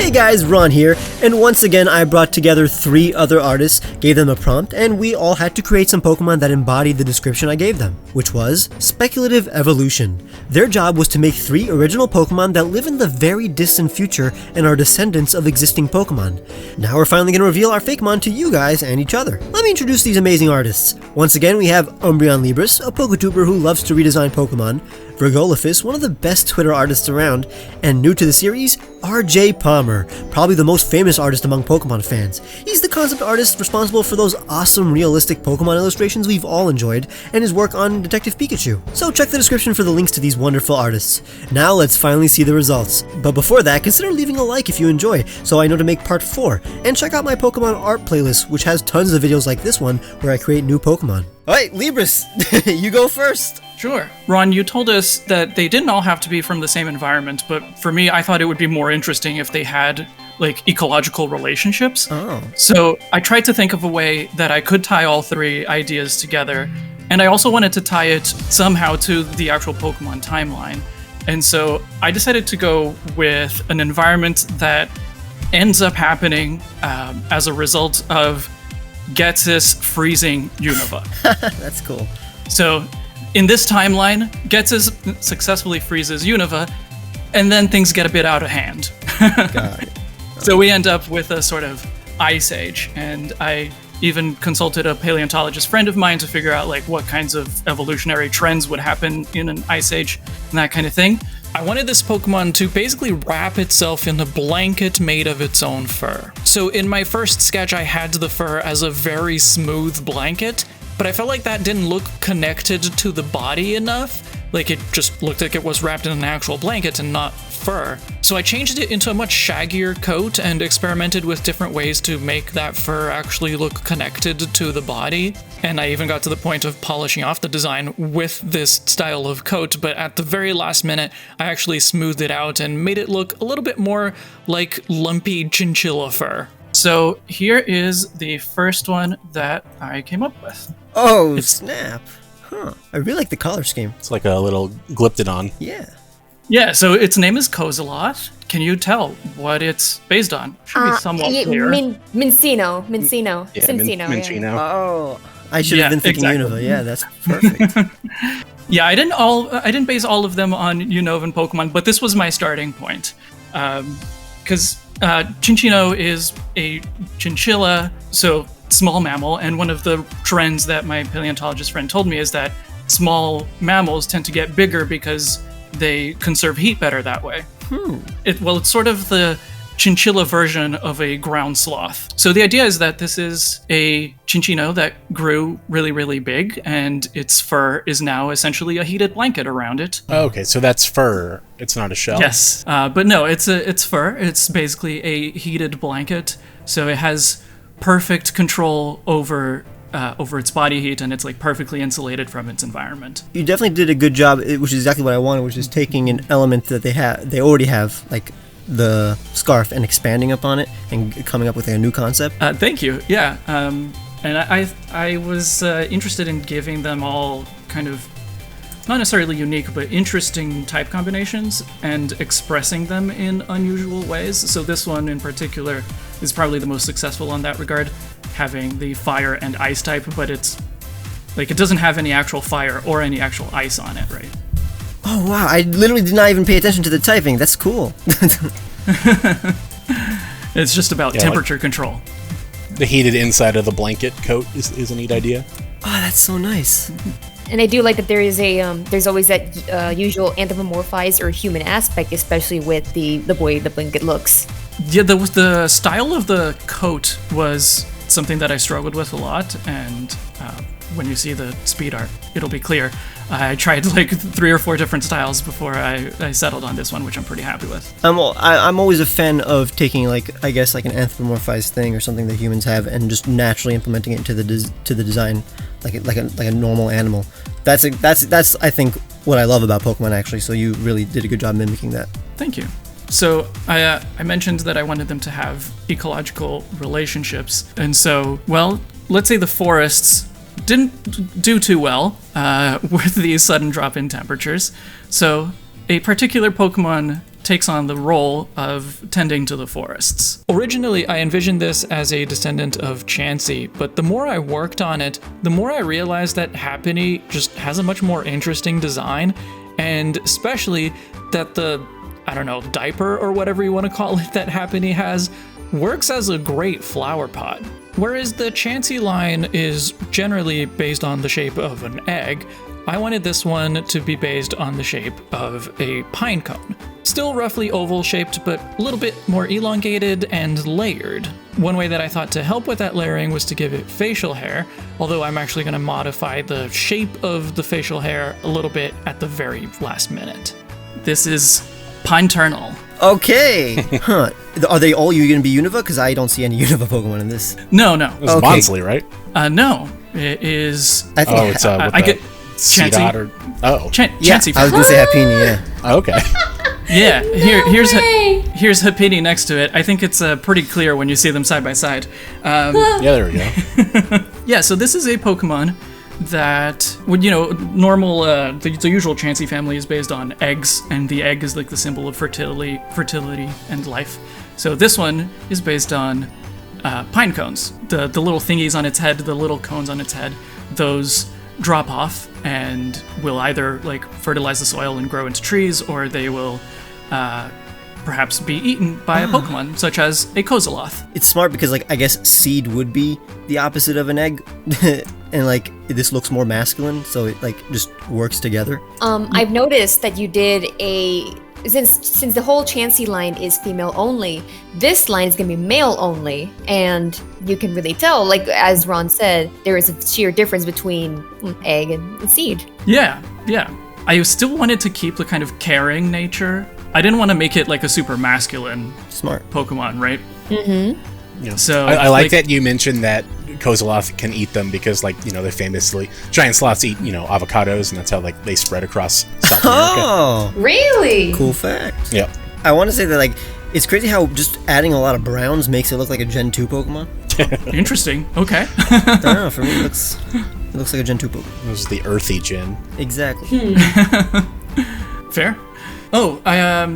Hey guys, Ron here, and once again I brought together 3 other artists, gave them a prompt, and we all had to create some Pokemon that embodied the description I gave them, which was speculative evolution. Their job was to make 3 original Pokemon that live in the very distant future and are descendants of existing Pokemon. Now we're finally going to reveal our Fakemon to you guys and each other. Let me introduce these amazing artists. Once again we have UmbreonLibris, a Poketuber who loves to redesign Pokemon, Vergolophus, one of the best Twitter artists around, and new to the series, RJ Palmer, probably the most famous artist among Pokemon fans. He's the concept artist responsible for those awesome realistic Pokemon illustrations we've all enjoyed, and his work on Detective Pikachu. So check the description for the links to these wonderful artists. Now let's finally see the results. But before that, consider leaving a like if you enjoy, so I know to make part 4, and check out my Pokemon art playlist, which has tons of videos like this one, where I create new Pokemon. Alright, Libris, you go first! Sure. Ron, you told us that they didn't all have to be from the same environment, but for me, I thought it would be more interesting if they had, like, ecological relationships. Oh. So I tried to think of a way that I could tie all 3 ideas together, and I also wanted to tie it somehow to the actual Pokemon timeline. And so I decided to go with an environment that ends up happening as a result of Ghetsis freezing Unova. That's cool. So in this timeline, Ghetsis successfully freezes Unova, and then things get a bit out of hand. Got it. So we end up with a sort of ice age, and I even consulted a paleontologist friend of mine to figure out like what kinds of evolutionary trends would happen in an ice age and that kind of thing. I wanted this Pokemon to basically wrap itself in a blanket made of its own fur. So in my first sketch, I had the fur as a very smooth blanket, but I felt like that didn't look connected to the body enough. Like it just looked like it was wrapped in an actual blanket and not fur. So I changed it into a much shaggier coat and experimented with different ways to make that fur actually look connected to the body. And I even got to the point of polishing off the design with this style of coat, but at the very last minute, I actually smoothed it out and made it look a little bit more like lumpy chinchilla fur. So here is the first one that I came up with. Oh, snap. Huh. I really like the color scheme. It's like a little Glyptodon. Yeah. Yeah, so its name is Kozilot. Can you tell what it's based on? Should be somewhat clear. Mincino. Yeah, Cincino. Minccino. Oh, I should have been thinking exactly. Unova. Yeah, that's perfect. Yeah, I didn't base all of them on Unovan Pokemon, but this was my starting point. Because Cinccino is a chinchilla, so small mammal, and one of the trends that my paleontologist friend told me is that small mammals tend to get bigger because they conserve heat better that way. It's sort of the chinchilla version of a ground sloth. So the idea is that this is a Cinccino that grew really, really big, and its fur is now essentially a heated blanket around it. Oh, okay, so that's fur. It's not a shell. Yes, but no, it's fur. It's basically a heated blanket, so it has perfect control over its body heat, and it's like perfectly insulated from its environment. You definitely did a good job, which is exactly what I wanted, which is taking an element that they already have, like the scarf, and expanding upon it and coming up with a new concept. Thank you. Yeah, and I was interested in giving them all kind of not necessarily unique, but interesting type combinations and expressing them in unusual ways. So this one in particular is probably the most successful in that regard, having the fire and ice type, but it's like it doesn't have any actual fire or any actual ice on it, right? Oh wow, I literally did not even pay attention to the typing. That's cool. It's just about temperature control. The heated inside of the blanket coat is a neat idea. Oh, that's so nice. And I do like that there is there's always that usual anthropomorphized or human aspect, especially with the way the blanket looks. Yeah, the style of the coat was something that I struggled with a lot, and when you see the speed art, it'll be clear. I tried like 3 or 4 different styles before I settled on this one, which I'm pretty happy with. I'm always a fan of taking like an anthropomorphized thing or something that humans have and just naturally implementing it into the design like a normal animal. That's I think what I love about Pokemon actually. So you really did a good job mimicking that. Thank you. So I mentioned that I wanted them to have ecological relationships, and so let's say the forests didn't do too well with these sudden drop in temperatures. So a particular Pokemon takes on the role of tending to the forests. Originally, I envisioned this as a descendant of Chansey, but the more I worked on it, the more I realized that Happiny just has a much more interesting design, and especially that the, I don't know, diaper or whatever you want to call it that Happiny has works as a great flower pot. Whereas the Chansey line is generally based on the shape of an egg, I wanted this one to be based on the shape of a pine cone. Still roughly oval shaped, but a little bit more elongated and layered. One way that I thought to help with that layering was to give it facial hair, although I'm actually going to modify the shape of the facial hair a little bit at the very last minute. This is Pineternal. Okay. Huh. Are they all going to be Unova? Because I don't see any Unova Pokemon in this. No. It was Okay. Bonsley, right? No. It is... I think Oh, it's I get... Chansey. Seedot or... Oh. yeah, Chansey. I was going to say Happiny, yeah. Oh, okay. Yeah, here's way! here's Happiny next to it. I think it's pretty clear when you see them side by side. Yeah, there we go. Yeah, so this is a Pokemon that would, normal, the usual Chansey family is based on eggs, and the egg is like the symbol of fertility and life. So this one is based on pine cones. The little thingies on its head, the little cones on its head, those drop off and will either like fertilize the soil and grow into trees, or they will perhaps be eaten by a Pokemon, such as a Kozoloth. It's smart because, like, I guess seed would be the opposite of an egg. And, like, this looks more masculine, so it, like, just works together. I've noticed that you did since the whole Chansey line is female only, this line is gonna be male only, and you can really tell, like as Ron said, there is a sheer difference between egg and seed. Yeah. I still wanted to keep the kind of caring nature. I didn't want to make it like a super masculine Smart. Pokemon, right? Yeah. So I like that you mentioned that Kozoloth can eat them because, like, they're famously giant sloths eat, avocados, and that's how like they spread across South America. Oh, Really? cool fact. Yep. I want to say that, like, it's crazy how just adding a lot of browns makes it look like a Gen 2 Pokemon. Interesting. Okay. I don't know, for me it looks like a Gen 2 Pokemon. It was the earthy gen. Exactly. Fair. Oh,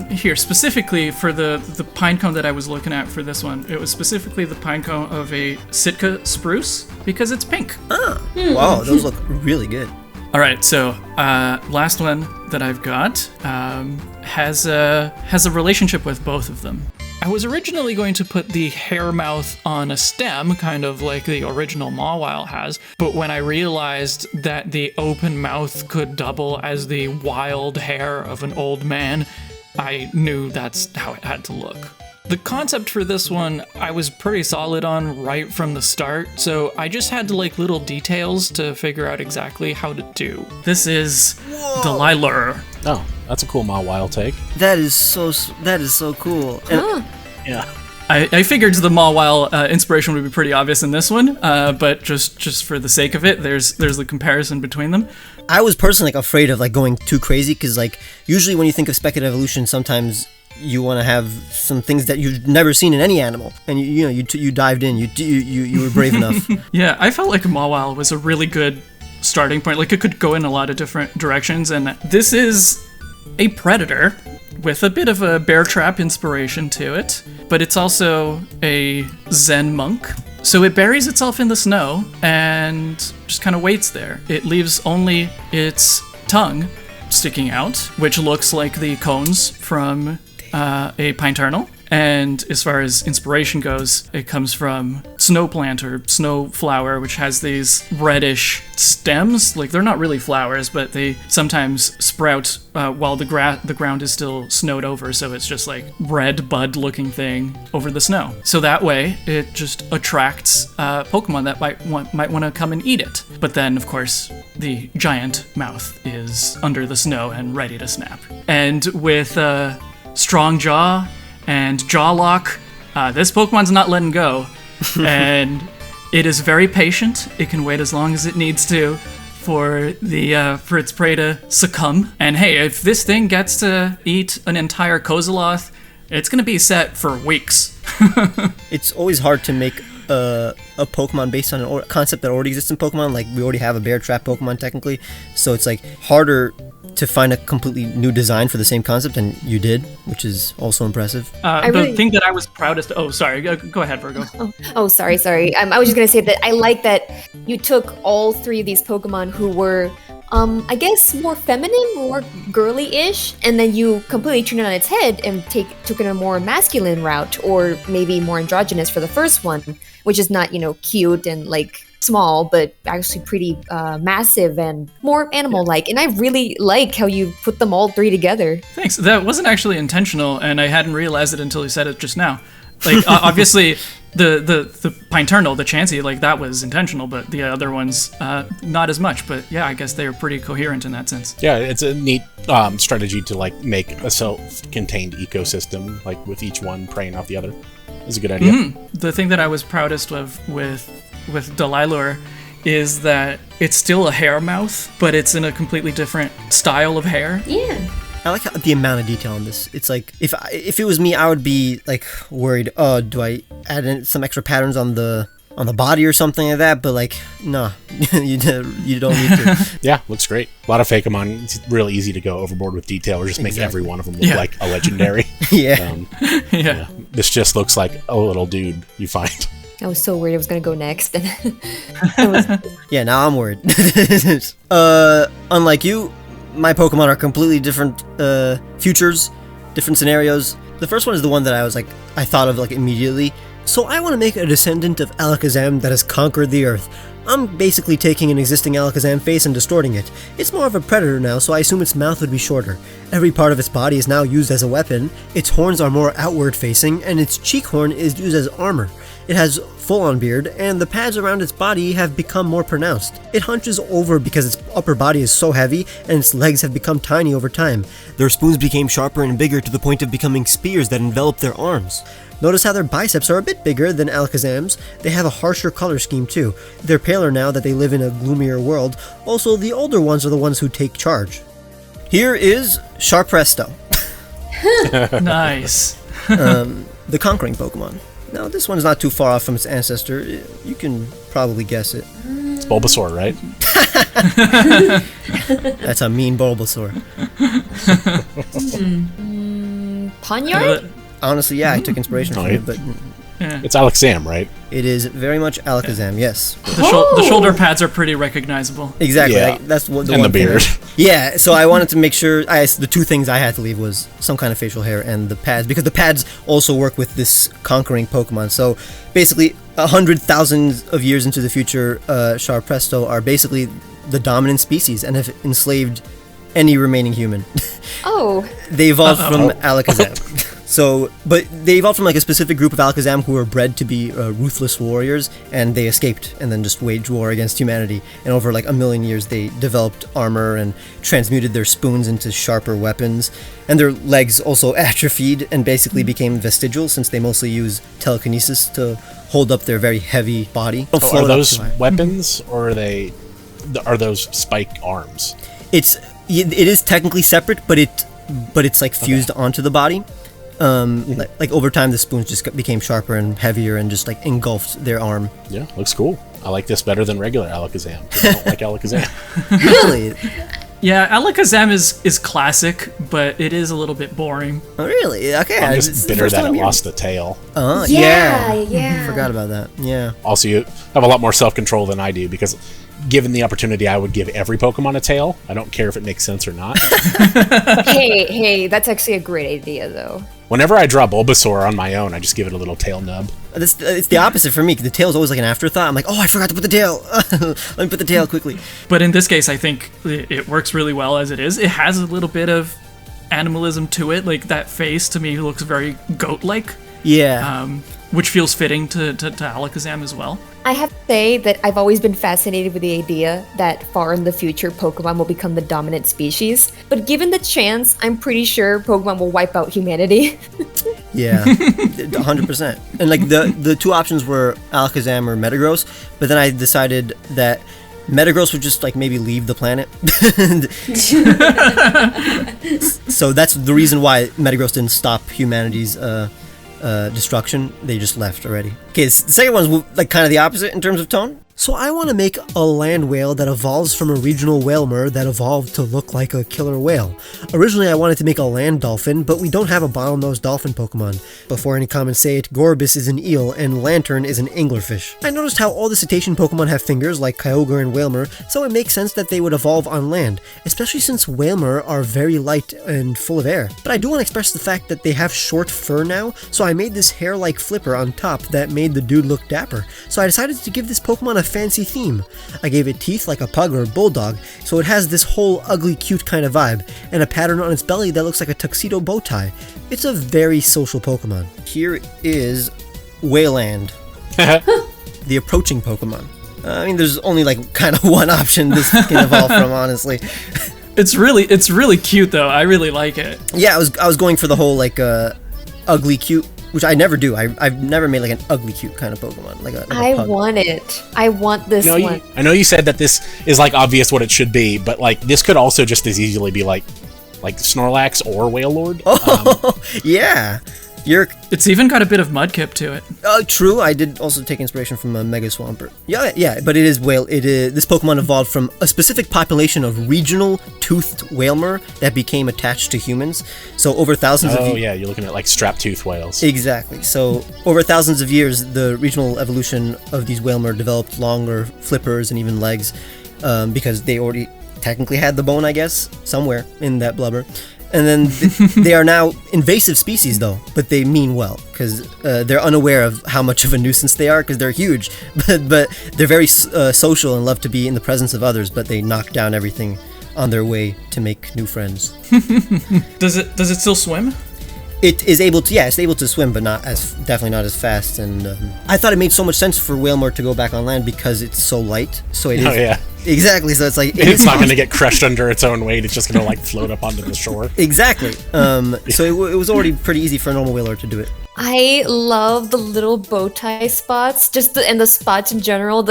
here specifically for the pinecone that I was looking at for this one, it was specifically the pinecone of a Sitka spruce because it's pink. Wow, those look really good. All right, so last one that I've got has a relationship with both of them. I was originally going to put the hair mouth on a stem, kind of like the original Mawile has, but when I realized that the open mouth could double as the wild hair of an old man, I knew that's how it had to look. The concept for this one, I was pretty solid on right from the start, so I just had to like little details to figure out exactly how to do. This is Delilah. Oh, that's a cool Mawile take. That is so cool. And Yeah. I figured the Mawile inspiration would be pretty obvious in this one, but just for the sake of it, there's the comparison between them. I was personally, like, afraid of, like, going too crazy because, like, usually when you think of speculative evolution, sometimes you want to have some things that you've never seen in any animal, and you dived in, you were brave enough. Yeah, I felt like Mawile was a really good starting point. Like, it could go in a lot of different directions, and this is a predator with a bit of a bear trap inspiration to it, but it's also a Zen monk. So it buries itself in the snow and just kind of waits there. It leaves only its tongue sticking out, which looks like the cones from a Pineternal. And as far as inspiration goes, it comes from snow plant or snow flower, which has these reddish stems. Like, they're not really flowers, but they sometimes sprout while the ground is still snowed over. So it's just like red bud looking thing over the snow. So that way it just attracts Pokemon that might want to come and eat it. But then, of course, the giant mouth is under the snow and ready to snap. And with strong jaw and jaw lock, this Pokemon's not letting go, and it is very patient. It can wait as long as it needs to for its prey to succumb. And hey, if this thing gets to eat an entire Kozoloth, it's gonna be set for weeks. It's always hard to make a Pokemon based on a concept that already exists in Pokemon. Like, we already have a bear trap Pokemon technically, so it's like harder to find a completely new design for the same concept, and you did, which is also impressive. The thing that I was proudest. Oh, sorry. Go ahead, Virgo. Oh, sorry. I was just gonna say that I like that you took all three of these Pokemon who were, I guess, more feminine, more girly-ish, and then you completely turned it on its head and took it a more masculine route, or maybe more androgynous for the first one, which is not, cute and like small, but actually pretty massive and more animal-like. And I really like how you put them all three together. Thanks. That wasn't actually intentional, and I hadn't realized it until you said it just now. Like, obviously, the Pineturnal, the Chansey, like, that was intentional, but the other ones, not as much. But yeah, I guess they're pretty coherent in that sense. Yeah, it's a neat strategy to, like, make a self-contained ecosystem, like, with each one preying off the other. It's a good idea. The thing that I was proudest of with Delilure is that it's still a hair mouth, but it's in a completely different style of hair. Yeah. I like the amount of detail on this. It's like, if it was me, I would be like worried, oh, do I add in some extra patterns on the body or something like that? But like, no, you don't need to. Yeah, looks great. A lot of Fakemon, it's really easy to go overboard with detail or just make every one of them look like a legendary. Yeah. Yeah. This just looks like a little dude you find. I was so worried I was gonna go next. Yeah, now I'm worried. Unlike you, my Pokemon are completely different futures, different scenarios. The first one is the one that I thought of like immediately. So I want to make a descendant of Alakazam that has conquered the earth. I'm basically taking an existing Alakazam face and distorting it. It's more of a predator now, so I assume its mouth would be shorter. Every part of its body is now used as a weapon. Its horns are more outward facing, and its cheek horn is used as armor. It has full-on beard, and the pads around its body have become more pronounced. It hunches over because its upper body is so heavy, and its legs have become tiny over time. Their spoons became sharper and bigger to the point of becoming spears that envelop their arms. Notice how their biceps are a bit bigger than Alakazam's. They have a harsher color scheme too. They're paler now that they live in a gloomier world. Also, the older ones are the ones who take charge. Here is Sharpresto. Nice. The conquering Pokemon. Now, this one's not too far off from its ancestor. You can probably guess it. It's Bulbasaur, right? That's a mean Bulbasaur. Ponyard? Honestly, yeah, I took inspiration from it, but It's Alakazam, right? it is very much Alakazam, yes. The shoulder pads are pretty recognizable. Exactly. Yeah. That's what the And the one thing beard. Yeah, so I wanted to make sure, the two things I had to leave was some kind of facial hair and the pads, because the pads also work with this conquering Pokemon. So basically, 100,000 of years into the future, Sharpresto are basically the dominant species and have enslaved any remaining human. Oh. They evolved from Alakazam. But they evolved from like a specific group of Alakazam who were bred to be ruthless warriors, and they escaped and then just waged war against humanity. And over like 1 million years, they developed armor and transmuted their spoons into sharper weapons. And their legs also atrophied and basically became vestigial, since they mostly use telekinesis to hold up their very heavy body. Are those weapons, or are those spike arms? It is technically separate, but it's like fused onto the body. Like over time, the spoons just became sharper and heavier and just like engulfed their arm. Yeah, looks cool. I like this better than regular Alakazam. I don't like Alakazam. Really? Yeah, Alakazam is classic, but it is a little bit boring. Oh, really? Okay. I'm it's just the bitter first that time it I'm lost the tail. Yeah. Forgot about that. Yeah. Also, you have a lot more self-control than I do, because given the opportunity, I would give every Pokemon a tail. I don't care if it makes sense or not. Hey, that's actually a great idea, though. Whenever I draw Bulbasaur on my own, I just give it a little tail nub. It's the opposite for me. The tail's always like an afterthought. I'm like, oh, I forgot to put the tail. Let me put the tail quickly. But in this case, I think it works really well as it is. It has a little bit of animalism to it. Like, that face, to me, looks very goat-like. Yeah. Which feels fitting to Alakazam as well. I have to say that I've always been fascinated with the idea that far in the future, Pokemon will become the dominant species. But given the chance, I'm pretty sure Pokemon will wipe out humanity. Yeah, 100%. And like the two options were Alakazam or Metagross, but then I decided that Metagross would just like maybe leave the planet. So that's the reason why Metagross didn't stop humanity's destruction. They just left already. Okay, the second one's like kind of the opposite in terms of tone. So I want to make a land whale that evolves from a regional whalmer that evolved to look like a killer whale. Originally I wanted to make a land dolphin, but we don't have a bottlenose dolphin Pokemon. Before any comments say it, Gorbis is an eel and Lantern is an anglerfish. I noticed how all the cetacean Pokemon have fingers like Kyogre and Whalmer, so it makes sense that they would evolve on land, especially since Whalmer are very light and full of air. But I do want to express the fact that they have short fur now, so I made this hair-like flipper on top that made the dude look dapper. So I decided to give this Pokemon a fancy theme. I gave it teeth like a pug or a bulldog, so it has this whole ugly cute kind of vibe, and a pattern on its belly that looks like a tuxedo bow tie. It's a very social Pokemon. Here is Wayland, the approaching Pokemon. I mean, there's only like kind of one option this can evolve from, honestly. It's really cute though. I really like it. Yeah, I was going for the whole like ugly cute, which I never do. I've never made like an ugly cute kind of Pokemon. Like a pug. Want it. I want this one. I know you said that this is like obvious what it should be, but like this could also just as easily be like Snorlax or Wailord. Oh, yeah. It's even got a bit of Mudkip to it. True. I did also take inspiration from a Mega Swampert. Yeah, but it is whale. This Pokemon evolved from a specific population of regional toothed whalmer that became attached to humans. So over thousands of years. Oh yeah, you're looking at like strap-tooth whales. Exactly. So over thousands of years, the regional evolution of these whalmer developed longer flippers and even legs, because they already technically had the bone, I guess, somewhere in that blubber. And then they are now invasive species, though, but they mean well, because they're unaware of how much of a nuisance they are, because they're huge, but they're very social and love to be in the presence of others, but they knock down everything on their way to make new friends. Does it still swim? It is able to, it's able to swim, but definitely not as fast. And I thought it made so much sense for Wailmer to go back on land because it's so light. So it is. Oh yeah. Exactly. So it's like it's not going to get crushed under its own weight. It's just going to like float up onto the shore. Exactly. So it was already pretty easy for a normal whaler to do it. I love the little bow tie spots, and the spots in general.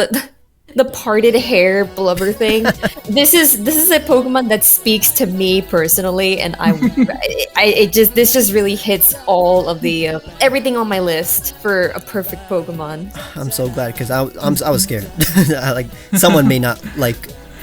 The parted hair blubber thing. This is a Pokemon that speaks to me personally, and this just really hits all of the everything on my list for a perfect Pokemon. I'm so glad because I was scared. Someone may not like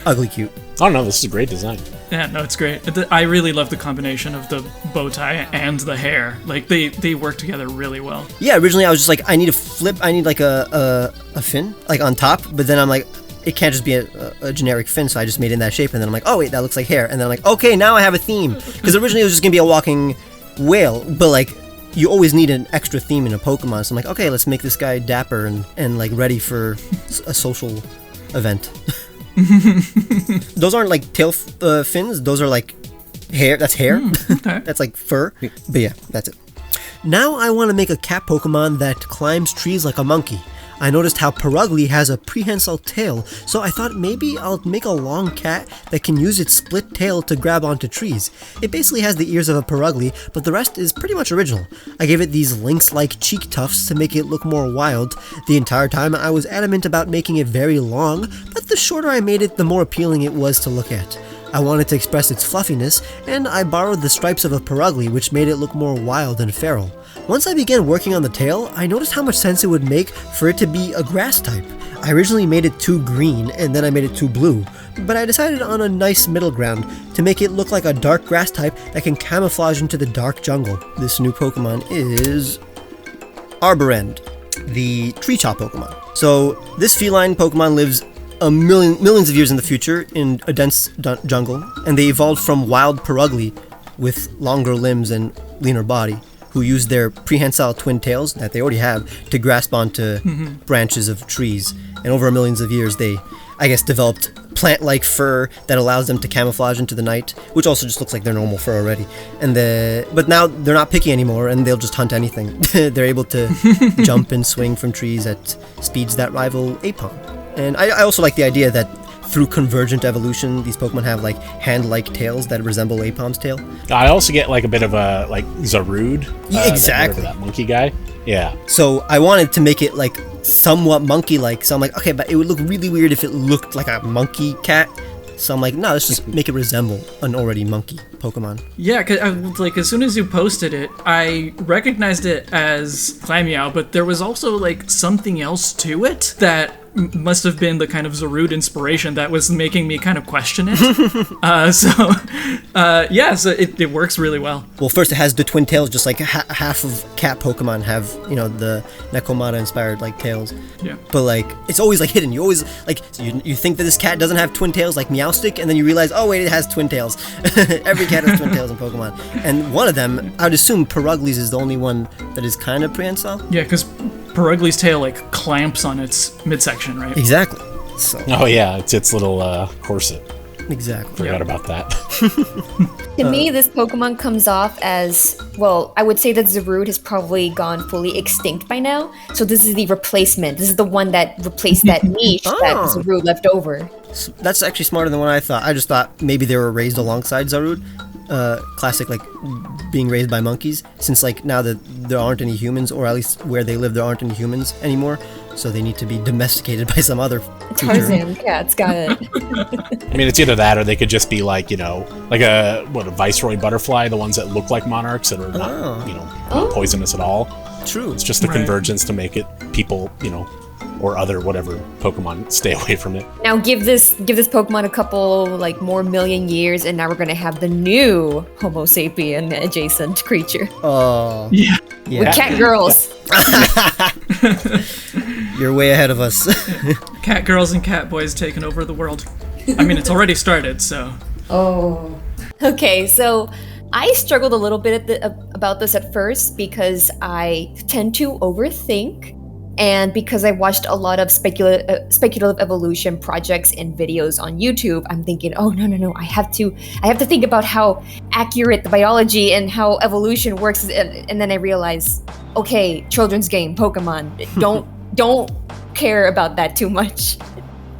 ugly cute. Oh no, this is a great design. Yeah, no, it's great. I really love the combination of the bow tie and the hair. Like they work together really well. Yeah, originally I was just like, I need a flip. I need like a fin like on top, but then I'm like, it can't just be a generic fin, so I just made it in that shape, and then I'm like, oh wait, that looks like hair, and then I'm like, okay, now I have a theme, because originally it was just gonna be a walking whale, but like you always need an extra theme in a Pokemon, so I'm like, okay, let's make this guy dapper and like ready for a social event. Those aren't like tail fins, those are like hair. That's hair. Okay. That's like fur. But yeah, that's it. Now I want to make a cat Pokemon that climbs trees like a monkey. I noticed how Purugly has a prehensile tail, so I thought maybe I'll make a long cat that can use its split tail to grab onto trees. It basically has the ears of a Purugly, but the rest is pretty much original. I gave it these lynx-like cheek tufts to make it look more wild. The entire time I was adamant about making it very long, but the shorter I made it, the more appealing it was to look at. I wanted to express its fluffiness, and I borrowed the stripes of a Purugly, which made it look more wild and feral. Once I began working on the tail, I noticed how much sense it would make for it to be a grass type. I originally made it too green, and then I made it too blue, but I decided on a nice middle ground to make it look like a dark grass type that can camouflage into the dark jungle. This new Pokemon is Arborend, the tree chop Pokemon. So this feline Pokemon lives millions of years in the future in a dense jungle, and they evolved from wild Purugly with longer limbs and leaner body, who use their prehensile twin tails that they already have to grasp onto branches of trees. And over millions of years, they, I guess, developed plant-like fur that allows them to camouflage into the night, which also just looks like their normal fur already. But now they're not picky anymore, and they'll just hunt anything. They're able to jump and swing from trees at speeds that rival Aipom. And I also like the idea that through convergent evolution, these Pokemon have like hand-like tails that resemble Aipom's tail. I also get like a bit of a like Zarude. Yeah, exactly. That monkey guy. Yeah. So I wanted to make it like somewhat monkey-like. So I'm like, okay, but it would look really weird if it looked like a monkey cat. So I'm like, no, let's just make it resemble an already monkey Pokemon. Yeah, cause like as soon as you posted it, I recognized it as Clammeow, but there was also like something else to it that must have been the kind of Zarude inspiration that was making me kind of question it. So it works really well. Well, first it has the twin tails, just like half of cat Pokemon have, the Nekomata inspired like tails. Yeah. But like it's always like hidden. You always like you think that this cat doesn't have twin tails like Meowstic, and then you realize, oh wait, it has twin tails. Every cat has twin tails in Pokemon, and one of them, I would assume Perugly's is the only one that is kind of prehensile. Yeah, because Perugly's tail like clamps on its midsection, right? Exactly. So. Oh yeah, it's its little corset. Exactly. Forgot about that. To me, this Pokemon comes off as, well, I would say that Zarude has probably gone fully extinct by now. So this is the replacement. This is the one that replaced that niche that Zarude left over. That's actually smarter than what I thought. I just thought maybe they were raised alongside Zarude. Classic, like, being raised by monkeys. Since, like, now that there aren't any humans, or at least where they live there aren't any humans anymore. So they need to be domesticated by some other creature. Tarzan cats, got it. I mean, it's either that or they could just be like, like a Viceroy butterfly, the ones that look like monarchs that are not, not poisonous at all. True. It's just the convergence to make it people, or other whatever Pokemon stay away from it. Now give this Pokemon a couple like more million years, and now we're gonna have the new Homo sapien adjacent creature. Oh. Yeah. With cat girls. You're way ahead of us. Cat girls and cat boys taking over the world. I mean, it's already started, so. Oh. Okay, so I struggled a little bit about this at first because I tend to overthink, and because I watched a lot of speculative evolution projects and videos on YouTube. I'm thinking, oh no, I have to think about how accurate the biology and how evolution works, and then I realize, okay, children's game, Pokemon, don't care about that too much.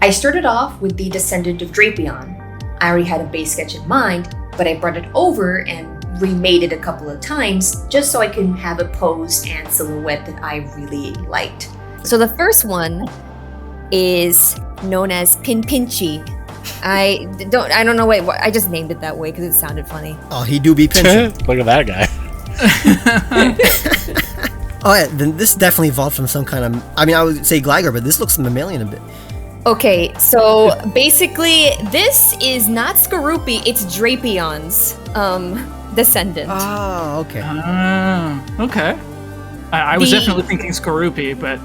I started off with the descendant of Drapion. I already had a base sketch in mind, but I brought it over and remade it a couple of times just so I can have a pose and silhouette that I really liked. So the first one is known as Pinpinchy. I don't know, wait, I just named it that way because it sounded funny. Oh, he do be pinchy. Look at that guy. Oh yeah, then this definitely evolved from some kind of, I would say Gligar, but this looks mammalian a bit. Okay, so basically this is not Skorupi, it's Drapion's descendant. Oh, okay. Okay. I was definitely thinking Skorupi, but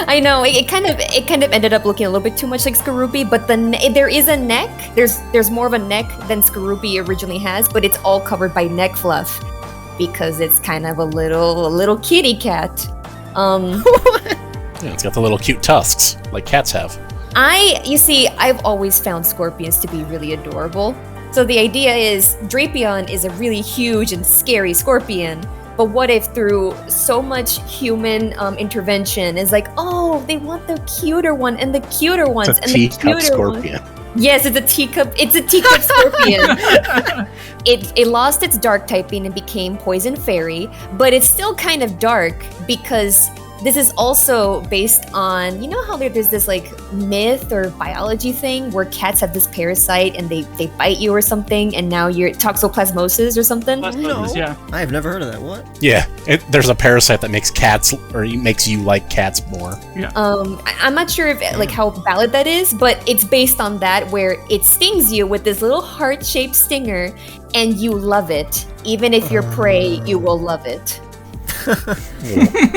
I know it kind of ended up looking a little bit too much like Skorupi, but there is a neck. There's more of a neck than Skorupi originally has, but it's all covered by neck fluff because it's kind of a little kitty cat. Yeah, it's got the little cute tusks like cats have. I've always found scorpions to be really adorable. So the idea is Drapion is a really huge and scary scorpion. But what if through so much human intervention is like, oh, they want the cuter one and the cuter ones It's a and teacup the cuter scorpion. one. Yes, it's a teacup scorpion. It lost its dark typing and became poison fairy, but it's still kind of dark because this is also based on, how there's this like myth or biology thing where cats have this parasite and they bite you or something, and now you're toxoplasmosis or something. Plasmosis, yeah. I have never heard of that. What? Yeah, there's a parasite that makes cats, or makes you like cats more. Yeah. I'm not sure if like how valid that is, but it's based on that, where it stings you with this little heart-shaped stinger, and you love it. Even if you're prey, you will love it.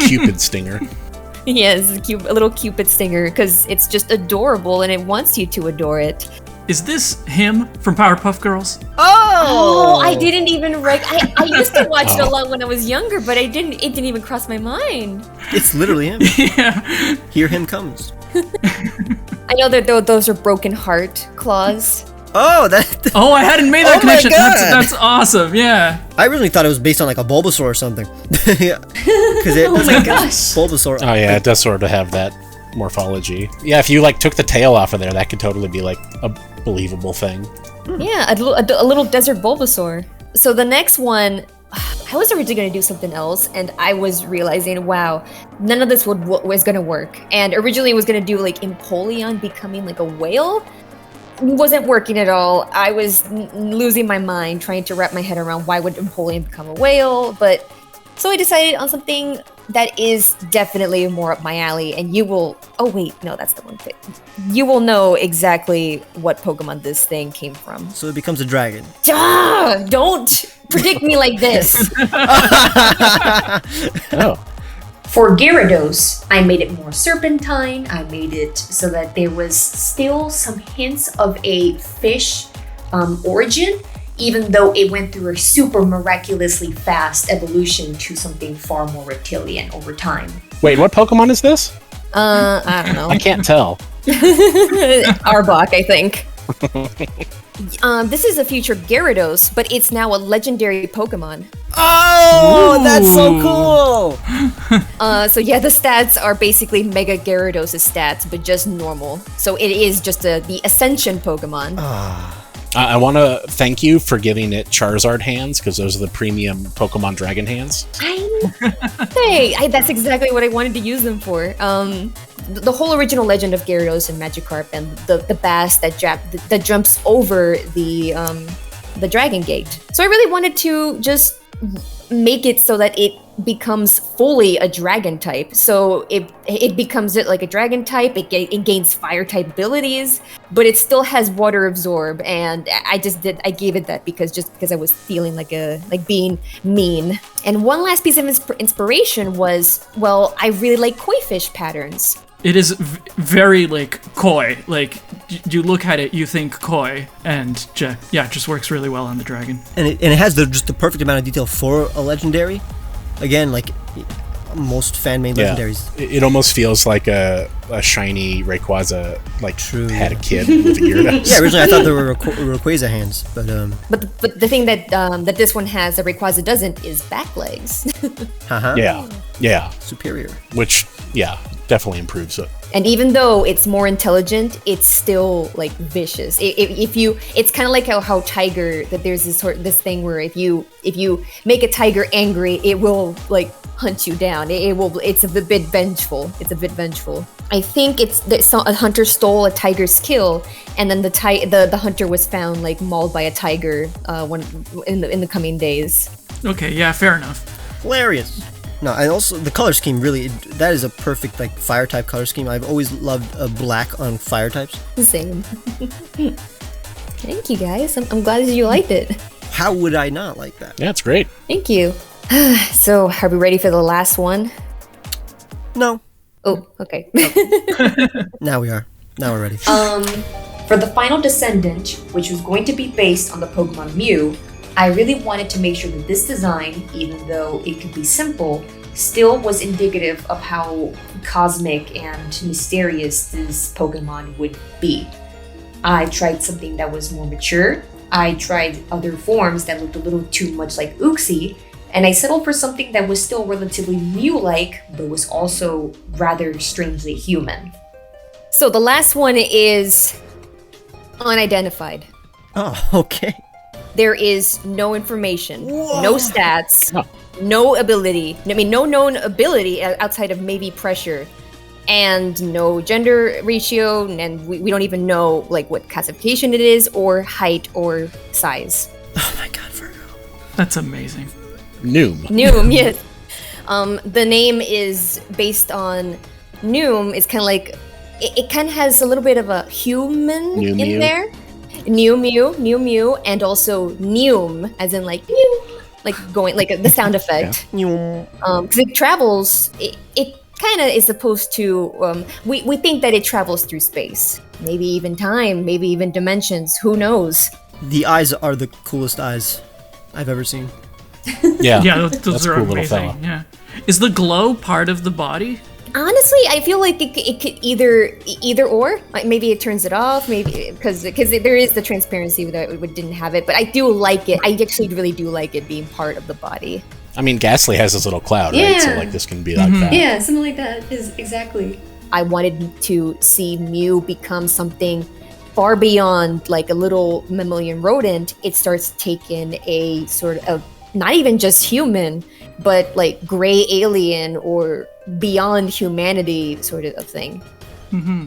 Cupid stinger. Yes, a little Cupid stinger, because it's just adorable and it wants you to adore it. Is this him from Powerpuff Girls? Oh, I didn't even I used to watch it a lot when I was younger, but it didn't even cross my mind. It's literally him. Yeah. Here him comes. I know that those are broken heart claws. Oh, that. Oh, I hadn't made that Oh my connection. God. That's awesome. Yeah. I originally thought it was based on like a Bulbasaur or something. Because it was like Bulbasaur. Oh yeah, it does sort of have that morphology. Yeah, if you like took the tail off of there, that could totally be like a believable thing. Yeah, a little desert Bulbasaur. So the next one, I was originally going to do something else, and I was realizing, wow, none of this was going to work. And originally it was going to do like Empoleon becoming like a whale. Wasn't working at all. I was losing my mind trying to wrap my head around why would Empoleon become a whale, but So I decided on something that is definitely more up my alley, and you will... Oh wait, no, that's the one thing. You will know exactly what Pokemon this thing came from. So it becomes a dragon. Duh! Don't predict me like this! Oh. For Gyarados, I made it more serpentine. I made it so that there was still some hints of a fish origin, even though it went through a super miraculously fast evolution to something far more reptilian over time. Wait, what Pokemon is this? I don't know. I can't tell. Arbok, I think. This is a future Gyarados, but it's now a legendary Pokemon. Oh, that's so cool! So yeah, the stats are basically Mega Gyarados' stats, but just normal. So it is just the Ascension Pokemon. I want to thank you for giving it Charizard hands, because those are the premium Pokemon Dragon hands. That's exactly what I wanted to use them for. The whole original legend of Gyarados and Magikarp and the bass that jumps over the Dragon Gate. So I really wanted to just make it so that it becomes fully a dragon type. So it becomes like a dragon type. It gains fire type abilities, but it still has water absorb. And I gave it that because I was feeling like being mean. And one last piece of inspiration was, well, I really like koi fish patterns. It is very like koi. Like you look at it, you think koi, and it just works really well on the dragon. And it has just the perfect amount of detail for a legendary. Again, like most fan-made legendaries. It almost feels like a shiny Rayquaza, like True. had a kid with a Gyarados. Yeah, originally I thought they were Rayquaza hands, but But the thing that this one has that Rayquaza doesn't is back legs. Yeah. superior. Which, definitely improves it. And even though it's more intelligent, it's still like vicious. It's kind of like how tiger, that there's this thing where if you make a tiger angry, it will like hunt you down. It's a bit vengeful. I think a hunter stole a tiger's kill, and then the hunter was found like mauled by a tiger in the coming days. Okay, yeah, fair enough. Hilarious. No, and also the color scheme that is a perfect like fire type color scheme. I've always loved black on fire types. Same. Thank you guys. I'm glad that you liked it. How would I not like that? Yeah, it's great. Thank you. So, are we ready for the last one? No. Oh, okay. Now we are. Now we're ready. For the final descendant, which was going to be based on the Pokemon Mew, I really wanted to make sure that this design, even though it could be simple, still was indicative of how cosmic and mysterious this Pokemon would be. I tried something that was more mature, I tried other forms that looked a little too much like Uxie, and I settled for something that was still relatively Mew-like, but was also rather strangely human. So the last one is unidentified. Oh, okay. There is no information, Whoa. no stats, no ability. No known ability outside of maybe pressure, and no gender ratio, and we don't even know like what classification it is, or height, or size. Oh my god, Virgo. That's amazing. Noom, yes. The name is based on Noom. It's kind of like it kind of has a little bit of a human New in Mew. there. New Mew, and also Neum, as in like Mew, like going like the sound effect. Because it travels. It kind of is supposed to. We think that it travels through space, maybe even time, maybe even dimensions. Who knows? The eyes are the coolest eyes I've ever seen. Yeah, those That's a are cool little amazing. fella. Yeah. Is the glow part of the body? Honestly, I feel like it could either or. Like maybe it turns it off, maybe because there is the transparency that it didn't have it. But I do like it. I actually really do like it being part of the body. I mean, Ghastly has this little cloud, right? So like this can be like that. Yeah, something like that is exactly. I wanted to see Mew become something far beyond like a little mammalian rodent. It starts taking a sort of not even just human, but like gray alien or beyond humanity sort of thing.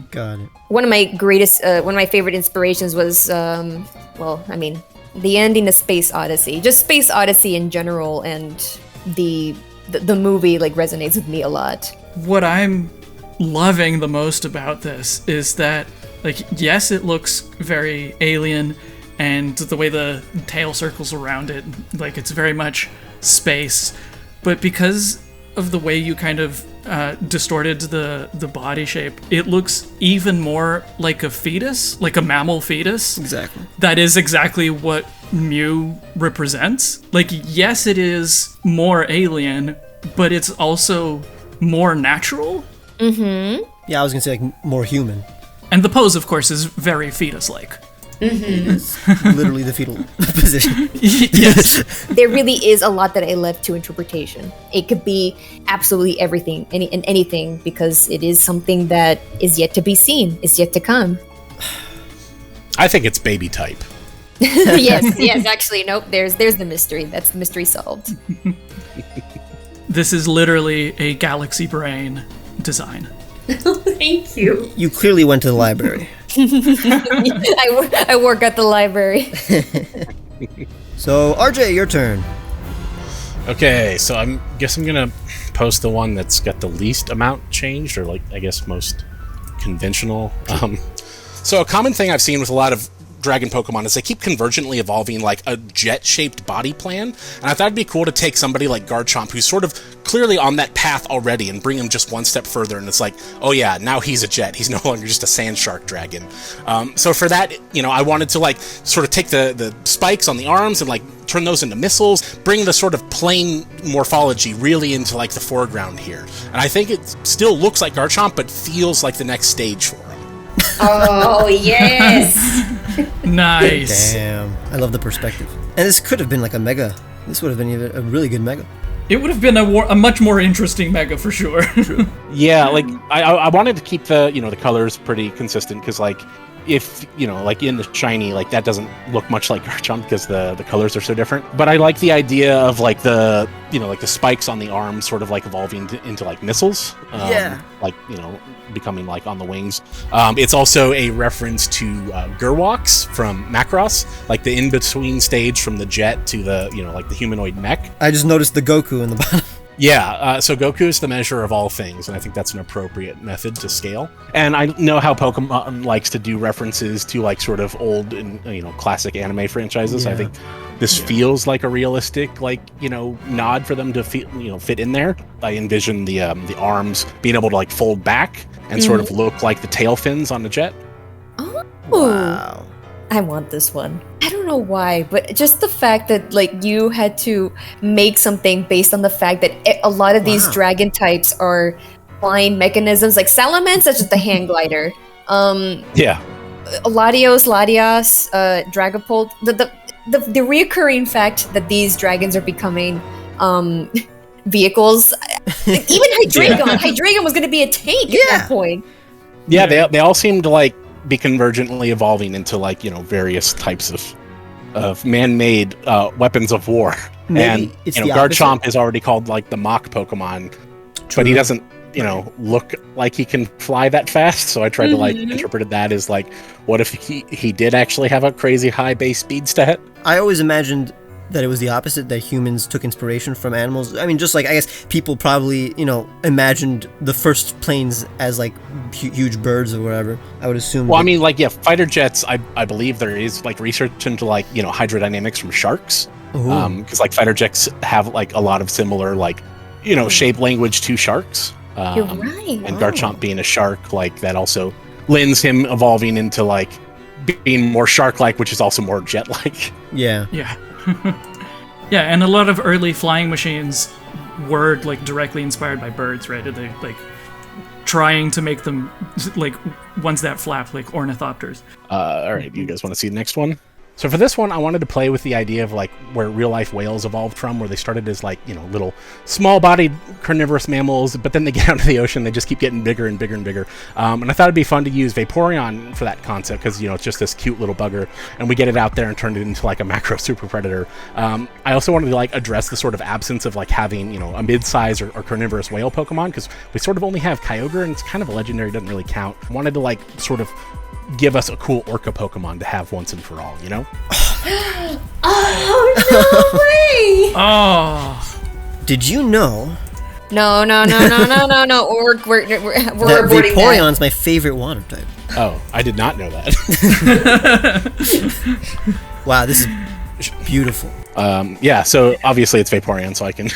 Got it. One of my favorite inspirations was, the ending of Space Odyssey. Just Space Odyssey in general, and the the movie like resonates with me a lot. What I'm loving the most about this is that, like, yes, it looks very alien, and the way the tail circles around it, like, it's very much space, but because of the way you kind of distorted the body shape, it looks even more like a fetus, like a mammal fetus. Exactly. That is exactly what Mew represents. Like, yes, it is more alien, but it's also more natural. Mm-hmm. Yeah, I was gonna say like more human. And the pose, of course, is very fetus-like. Literally the fetal position. Yes. There really is a lot that I left to interpretation. It could be absolutely everything and anything, because it is something that is yet to be seen, is yet to come. I think it's baby type. yes, actually, nope, there's the mystery. That's the mystery solved. This is literally a galaxy brain design. Thank you. You clearly went to the library. I work at the library. So, RJ, your turn. Okay, so I guess I'm gonna post the one that's got the least amount changed, or like I guess most conventional. So a common thing I've seen with a lot of dragon Pokemon is they keep convergently evolving like a jet-shaped body plan, and I thought it'd be cool to take somebody like Garchomp, who's sort of clearly on that path already, and bring him just one step further, and it's like, oh yeah, now he's a jet. He's no longer just a sand shark dragon. So for that, I wanted to like sort of take the spikes on the arms and like turn those into missiles, bring the sort of plane morphology really into like the foreground here. And I think it still looks like Garchomp, but feels like the next stage for him. Oh, yes. Nice. Damn. I love the perspective. And this could have been like a mega. This would have been a really good mega. It would have been a much more interesting mega for sure. Yeah, like I wanted to keep the the colors pretty consistent, because like if like in the shiny, like that doesn't look much like Garchomp because the colors are so different. But I like the idea of like the like the spikes on the arms sort of like evolving into like missiles. Like becoming like on the wings. It's also a reference to Gerwax from Macross, like the in-between stage from the jet to the like the humanoid mech. I just noticed the Goku in the bottom. Yeah, so Goku is the measure of all things, and I think that's an appropriate method to scale. And I know how Pokemon likes to do references to like sort of old and classic anime franchises. Yeah. I think this feels like a realistic like nod for them to fit in there. I envision the arms being able to like fold back and sort of look like the tail fins on the jet. Oh, Wow. I want this one. I don't know why, but just the fact that like you had to make something based on the fact that a lot of these dragon types are flying mechanisms, like Salamence, that's just a hang glider. Yeah. Latias, Dragapult, the reoccurring fact that these dragons are becoming vehicles. Even Hydreigon. Hydreigon was going to be a tank at that point. Yeah, they all seem to like be convergently evolving into like various types of man-made weapons of war. Maybe and it's the Garchomp opposite. is already called like the mock Pokemon, but he doesn't look like he can fly that fast. So I tried to like interpret that as like, what if he did actually have a crazy high base speed stat? I always imagined that it was the opposite, that humans took inspiration from animals. I mean, just like, I guess people probably, imagined the first planes as like huge birds or whatever. I would assume. Well, I mean, like, yeah, fighter jets, I believe there is like research into like, hydrodynamics from sharks. Because like fighter jets have like a lot of similar like, shape language to sharks. You're right. And Garchomp being a shark, like that also lends him evolving into like being more shark-like, which is also more jet-like. Yeah. Yeah. Yeah, and a lot of early flying machines were like directly inspired by birds, right? They like trying to make them like ones that flap, like ornithopters. All right, you guys want to see the next one? So for this one, I wanted to play with the idea of like where real life whales evolved from, where they started as like, little small-bodied carnivorous mammals, but then they get out into the ocean, they just keep getting bigger and bigger and bigger. And I thought it'd be fun to use Vaporeon for that concept, because, it's just this cute little bugger, and we get it out there and turn it into like a macro super predator. I also wanted to like address the sort of absence of like having, a mid-size or carnivorous whale Pokemon, because we sort of only have Kyogre, and it's kind of a legendary, doesn't really count. I wanted to like sort of give us a cool Orca Pokemon to have once and for all, Oh, no way! Oh, Did you know No. We're that avoiding Vaporeon's my favorite water type? Oh, I did not know that. Wow, this is beautiful. Yeah, so obviously it's Vaporeon, so I can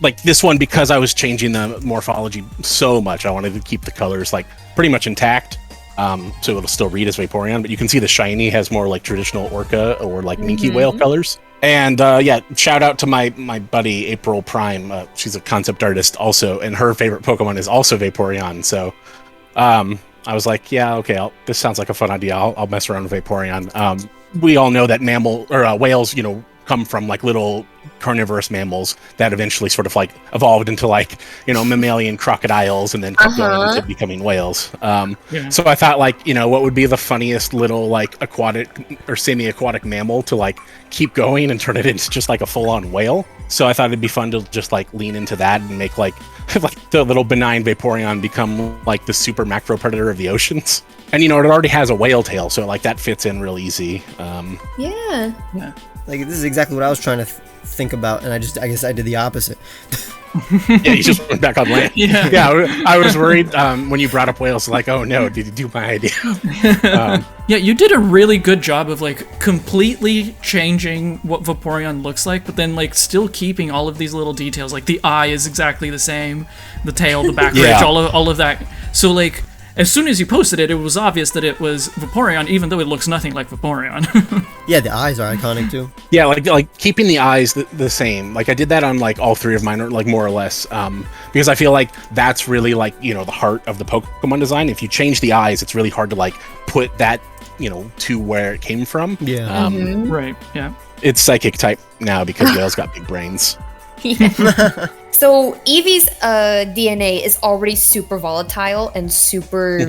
like this one, because I was changing the morphology so much, I wanted to keep the colors like pretty much intact, so it'll still read as Vaporeon, but you can see the shiny has more like traditional orca or like minky whale colors. And yeah, shout out to my buddy April Prime. She's a concept artist also, and her favorite Pokemon is also Vaporeon. So I was like, yeah, okay, this sounds like a fun idea. I'll mess around with Vaporeon. We all know that whales, you know, come from like little carnivorous mammals that eventually sort of like evolved into like, you know, mammalian crocodiles and then kept going into becoming whales. So I thought, like, you know, what would be the funniest little like aquatic or semi-aquatic mammal to like keep going and turn it into just like a full-on whale. So I thought it'd be fun to just like lean into that and make like the little benign Vaporeon become like the super macro predator of the oceans. And you know, it already has a whale tail, so like that fits in real easy. Yeah. Like, this is exactly what I was trying to think about, and I guess I did the opposite. Yeah, you just went back on land. Yeah, I was worried when you brought up whales, like, oh no, did you do my idea? Yeah, you did a really good job of like completely changing what Vaporeon looks like, but then like still keeping all of these little details. Like the eye is exactly the same, the tail, the back ridge, all of that. So like, as soon as you posted it, it was obvious that it was Vaporeon, even though it looks nothing like Vaporeon. Yeah, the eyes are iconic too. Yeah, like keeping the eyes the same. Like I did that on like all three of mine, or like more or less, because I feel like that's really like, you know, the heart of the Pokemon design. If you change the eyes, it's really hard to like put that, you know, to where it came from. Yeah. Right, yeah. It's psychic type now because whales got big brains. Yeah. So Eevee's DNA is already super volatile and super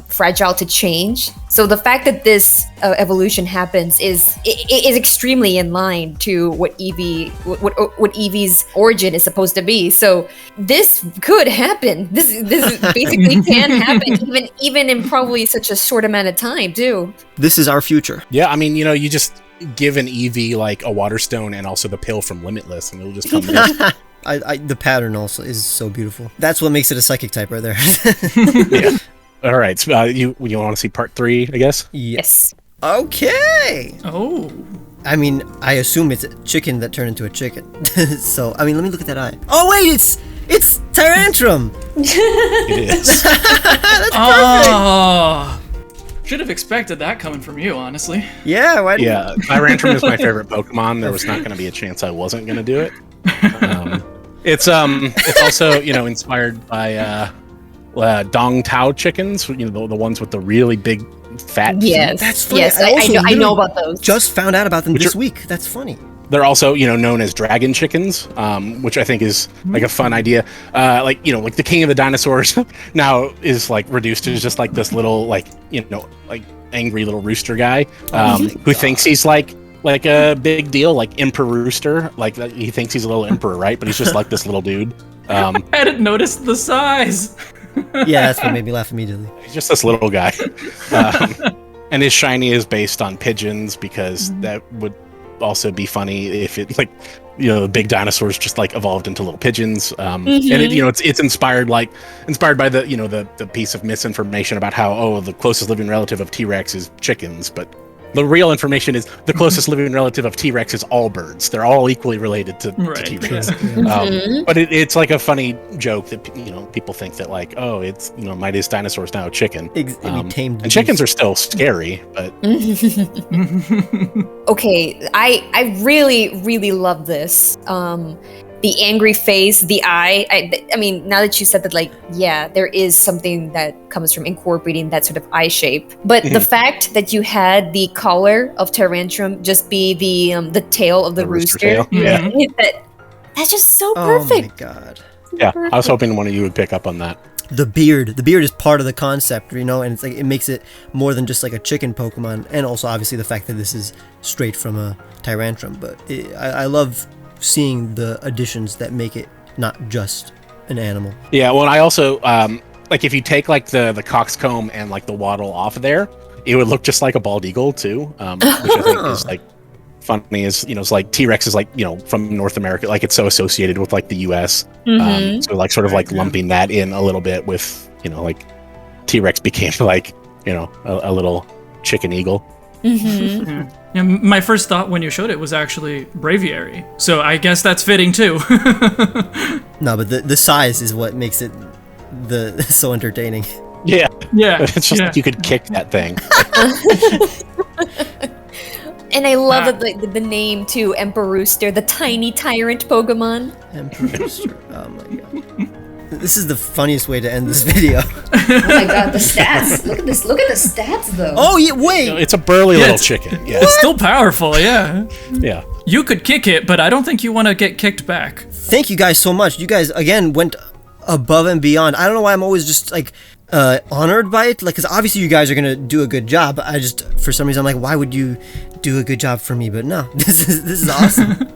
fragile to change. So the fact that this evolution happens is extremely in line to what Eevee's origin is supposed to be. So this could happen. This basically can happen, even in probably such a short amount of time too. This is our future. Yeah, I mean, you know, you just give an Eevee like a water stone and also the pill from Limitless, and it'll just come in. The pattern also is so beautiful. That's what makes it a psychic type right there. Yeah. All right. So, you want to see part 3, I guess? Yes. Okay. Oh. I mean, I assume it's a chicken that turned into a chicken. So, I mean, let me look at that eye. Oh wait, it's Tyrantrum. It is. That's perfect. Oh. Should have expected that coming from you, honestly. Yeah. Why? Yeah, Tyrantrum is my favorite Pokemon. There was not going to be a chance I wasn't going to do it. It's also, you know, inspired by Dong Tao chickens, you know, the ones with the really big fat feet. Yes. That's funny. Yes, I know about those. Just found out about them this week. That's funny. They're also, you know, known as dragon chickens, which I think is like a fun idea. Like, you know, like the king of the dinosaurs now is like reduced to just like this little, like, you know, like angry little rooster guy who thinks he's like a big deal, like Emperor Rooster. Like he thinks he's a little emperor, right? But he's just like this little dude. I hadn't noticed the size. Yeah, that's what made me laugh immediately. He's just this little guy. And his shiny is based on pigeons, because that would also be funny if it, like, you know, the big dinosaurs just like evolved into little pigeons. And it, you know, it's inspired by the, you know, the piece of misinformation about how, the closest living relative of T-Rex is chickens, but the real information is the closest living relative of T-Rex is all birds. They're all equally related to T-Rex. Yeah. But it's like a funny joke that, you know, people think that like, it's, you know, Mightiest Dinosaur's now a chicken. Tamed and chickens are still scary, but Okay, I really, really love this. The angry face, the eye. I mean, now that you said that, like, yeah, there is something that comes from incorporating that sort of eye shape. But the fact that you had the collar of Tyrantrum just be the tail of the rooster, tail. Yeah. That's just so perfect. Oh my god. Yeah, I was hoping one of you would pick up on that. The beard is part of the concept, you know, and it's like it makes it more than just like a chicken Pokemon, and also obviously the fact that this is straight from a Tyrantrum. But I love seeing the additions that make it not just an animal. Yeah, well, and I also like if you take like the coxcomb and like the wattle off of there, it would look just like a bald eagle too, which I think is like funny is, it's like T-Rex is like, from North America, like it's so associated with like the US. So like sort of like lumping that in a little bit with, like T-Rex became like, a little chicken eagle. Yeah, my first thought when you showed it was actually Braviary. So I guess that's fitting too. No, but the size is what makes it so entertaining. Yeah. Yeah. It's just like you could kick that thing. And I love the name too, Emperor Rooster, the tiny tyrant Pokemon. Emperor Rooster. Oh my god. This is the funniest way to end this video. Oh my god, the stats. Look at this. Look at the stats, though. Oh, yeah, wait. It's a burly little chicken. Yeah. It's still powerful, yeah. Yeah. You could kick it, but I don't think you want to get kicked back. Thank you guys so much. You guys, again, went above and beyond. I don't know why I'm always just, like, honored by it. Like, because obviously you guys are going to do a good job. I just, for some reason, I'm like, why would you do a good job for me? But no, this is awesome.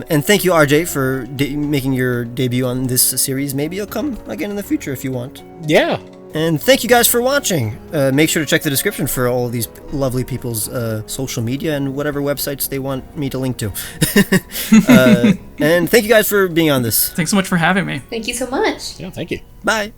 And thank you, RJ, for making your debut on this series. Maybe you'll come again in the future if you want. Yeah. And thank you guys for watching. Make sure to check the description for all these lovely people's social media and whatever websites they want me to link to. And thank you guys for being on this. Thanks so much for having me. Thank you so much. Yeah, thank you. Bye.